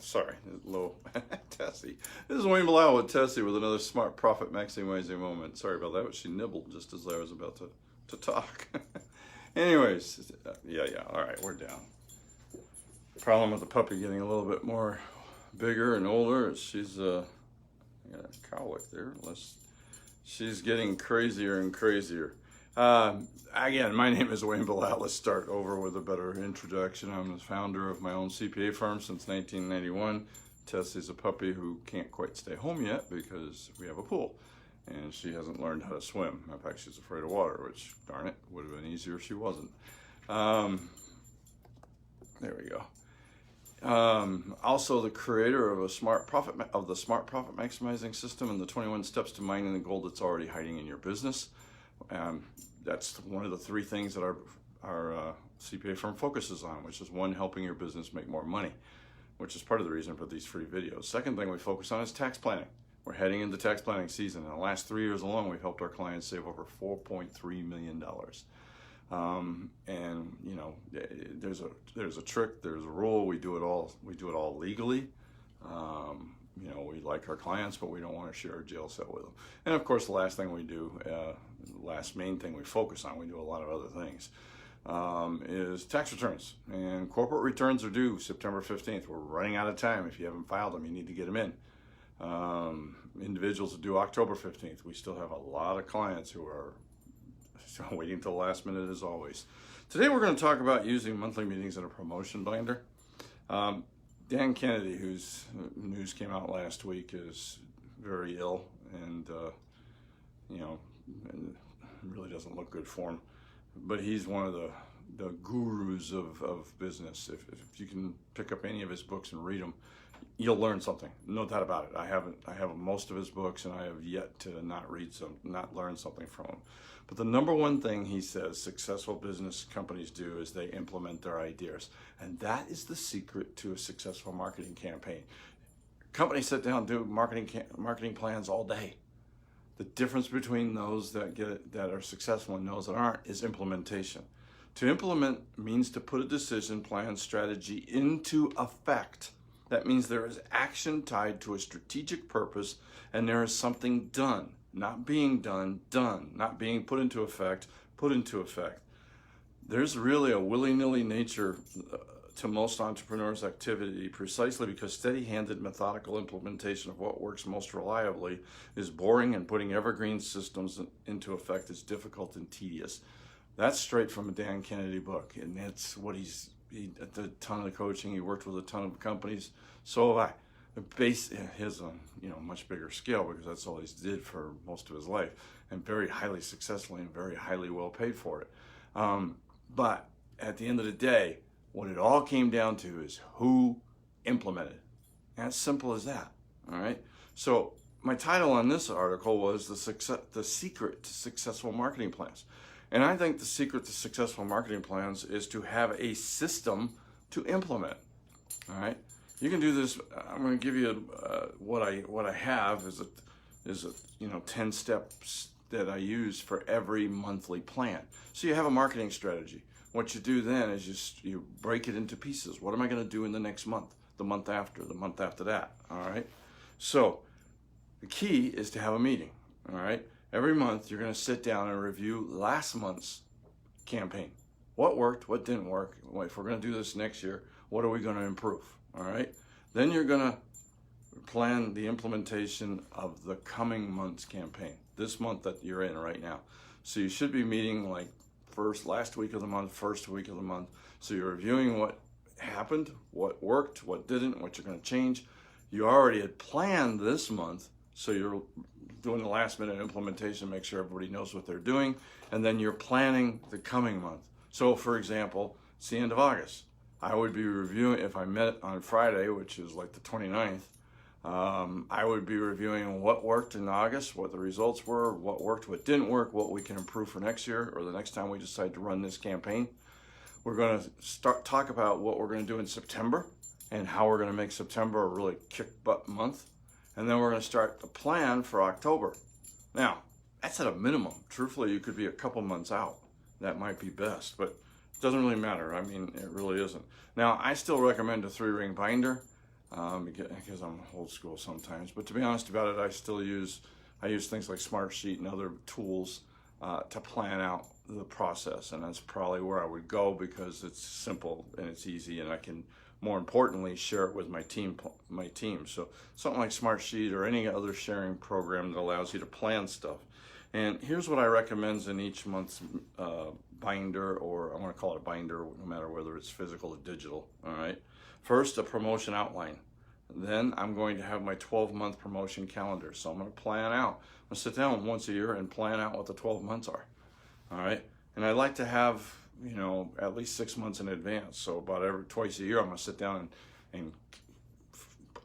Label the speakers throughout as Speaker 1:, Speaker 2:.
Speaker 1: Sorry, low Tessie. This is Wayne Bilal with Tessie with another smart profit maximizing moment. Sorry about that, but she nibbled just as I was about to talk. Anyways, yeah, all right, we're down. Problem with the puppy getting a little bit more bigger and older is she's, got a cowlick there, she's getting crazier and crazier. Again, my name is Wayne Bilal. Let's start over with a better introduction. I'm the founder of my own CPA firm since 1991. Tessie's a puppy who can't quite stay home yet because we have a pool and she hasn't learned how to swim. In fact, she's afraid of water, which, darn it, would have been easier if she wasn't. There we go. Also the creator of the smart profit maximizing system and the 21 steps to mining the gold that's already hiding in your business. That's one of the three things that our CPA firm focuses on, which is one, helping your business make more money, which is part of the reason for these free videos. Second thing we focus on is tax planning. We're heading into tax planning season. In the last 3 years alone, we've helped our clients save over $4.3 million. And you know, there's a trick, there's a rule. We do it all legally. You know, we like our clients, but we don't want to share a jail cell with them. And of course, the last thing we do, last main thing we focus on, we do a lot of other things, is tax returns. And corporate returns are due September 15th. We're running out of time. If you haven't filed them, you need to get them in. Individuals are due October 15th. We still have a lot of clients who are waiting till the last minute as always. Today we're going to talk about using monthly meetings in a promotion binder. Dan Kennedy, whose news came out last week, is very ill and, you know, really doesn't look good for him. But he's one of the gurus of business. If you can pick up any of his books and read them, you'll learn something. No doubt about it. I have most of his books, and I have yet to not learn something from him. But the number one thing he says successful business companies do is they implement their ideas. And that is the secret to a successful marketing campaign. Companies sit down and do marketing plans all day. The difference between those that are successful and those that aren't is implementation. To implement means to put a decision, plan, strategy into effect. That means there is action tied to a strategic purpose, and there is something done. Not being done, not being put into effect, put into effect. There's really a willy-nilly nature to most entrepreneurs' activity precisely because steady-handed methodical implementation of what works most reliably is boring, and putting evergreen systems into effect is difficult and tedious. That's straight from a Dan Kennedy book, and that's what he did a ton of coaching. He worked with a ton of companies. So have I. His on much bigger scale, because that's all he's did for most of his life, and very highly successfully and very highly well paid for it. But at the end of the day, what it all came down to is who implemented. And as simple as that. All right. So my title on this article was the secret to successful marketing plans. And I think the secret to successful marketing plans is to have a system to implement. All right. You can do this. I'm going to give you what I have is a 10 steps that I use for every monthly plan. So you have a marketing strategy. What you do then is you break it into pieces. What am I going to do in the next month, the month after that? All right. So the key is to have a meeting. All right. Every month you're going to sit down and review last month's campaign. What worked? What didn't work? If we're going to do this next year, what are we going to improve? All right. Then you're going to plan the implementation of the coming month's campaign, this month that you're in right now. So you should be meeting like last week of the month, first week of the month. So you're reviewing what happened, what worked, what didn't, what you're going to change. You already had planned this month, so you're doing the last minute implementation, make sure everybody knows what they're doing, and then you're planning the coming month. So for example, it's the end of August. I would be reviewing, if I met on Friday, which is like the 29th, I would be reviewing what worked in August, what the results were, what worked, what didn't work, what we can improve for next year or the next time we decide to run this campaign. We're going to talk about what we're going to do in September and how we're going to make September a really kick-butt month. And then we're going to start the plan for October. Now, that's at a minimum. Truthfully, you could be a couple months out. That might be best, but it doesn't really matter. I mean, it really isn't. Now, I still recommend a 3-ring binder. because I'm old school sometimes. But to be honest about it, I use things like Smartsheet and other tools to plan out the process, and that's probably where I would go because it's simple and it's easy, and I can, more importantly, share it with my team. So something like Smartsheet or any other sharing program that allows you to plan stuff. And here's what I recommend in each month's binder, or I want to call it a binder, no matter whether it's physical or digital. All right. First, a promotion outline. Then I'm going to have my 12-month promotion calendar. So I'm going to plan out. I'm going to sit down once a year and plan out what the 12 months are. All right. And I like to have, at least 6 months in advance. So about twice a year, I'm going to sit down and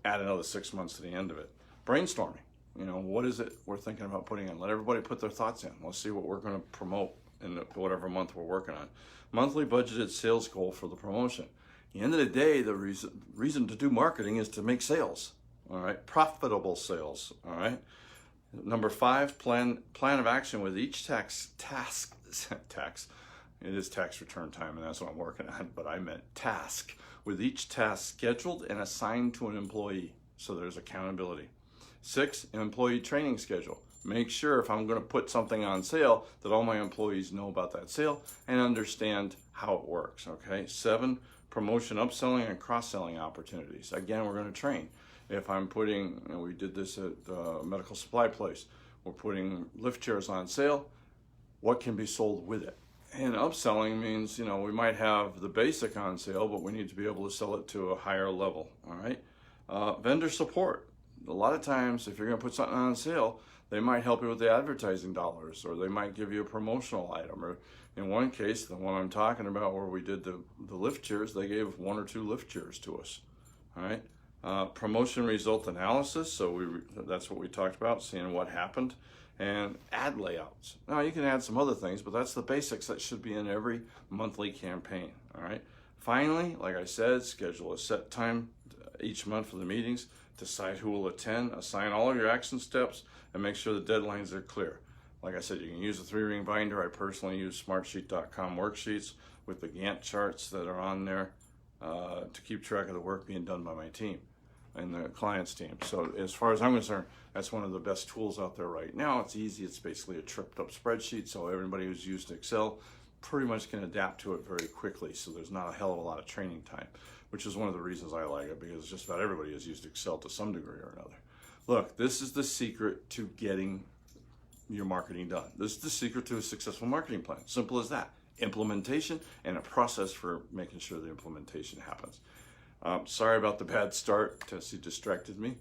Speaker 1: add another 6 months to the end of it. Brainstorming. What is it we're thinking about putting in? Let everybody put their thoughts in. Let's see what we're going to promote in whatever month we're working on. Monthly budgeted sales goal for the promotion. At the end of the day, the reason to do marketing is to make sales. All right, profitable sales. All right. Number 5, plan of action with each tax. It is tax return time, and that's what I'm working on. But I meant task, with each task scheduled and assigned to an employee, so there's accountability. 6, an employee training schedule. Make sure if I'm going to put something on sale that all my employees know about that sale and understand how it works. Okay. 7, promotion, upselling, and cross-selling opportunities. Again, we're going to train. If I'm putting, we did this at the medical supply place, we're putting lift chairs on sale, what can be sold with it? And upselling means, we might have the basic on sale, but we need to be able to sell it to a higher level. All right. Vendor support. A lot of times, if you're going to put something on sale, they might help you with the advertising dollars, or they might give you a promotional item. Or in one case, the one I'm talking about where we did the lift chairs, they gave 1 or 2 lift chairs to us. All right. Promotion result analysis. So that's what we talked about, seeing what happened, and ad layouts. Now you can add some other things, but that's the basics that should be in every monthly campaign. All right. Finally, like I said, schedule a set time each month for the meetings. Decide who will attend, assign all of your action steps, and make sure the deadlines are clear. Like I said, you can use a 3-ring binder. I personally use smartsheet.com worksheets with the Gantt charts that are on there to keep track of the work being done by my team and the client's team. So as far as I'm concerned, that's one of the best tools out there right now. It's easy. It's basically a tripped up spreadsheet, so everybody who's used Excel pretty much can adapt to it very quickly. So there's not a hell of a lot of training time, which is one of the reasons I like it, because just about everybody has used Excel to some degree or another. Look, this is the secret to getting your marketing done. This is the secret to a successful marketing plan. Simple as that. Implementation and a process for making sure the implementation happens. Sorry about the bad start. Tessie distracted me,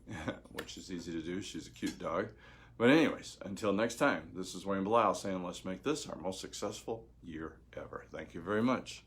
Speaker 1: which is easy to do. She's a cute dog. But anyways, until next time, this is Wayne Belial saying let's make this our most successful year ever. Thank you very much.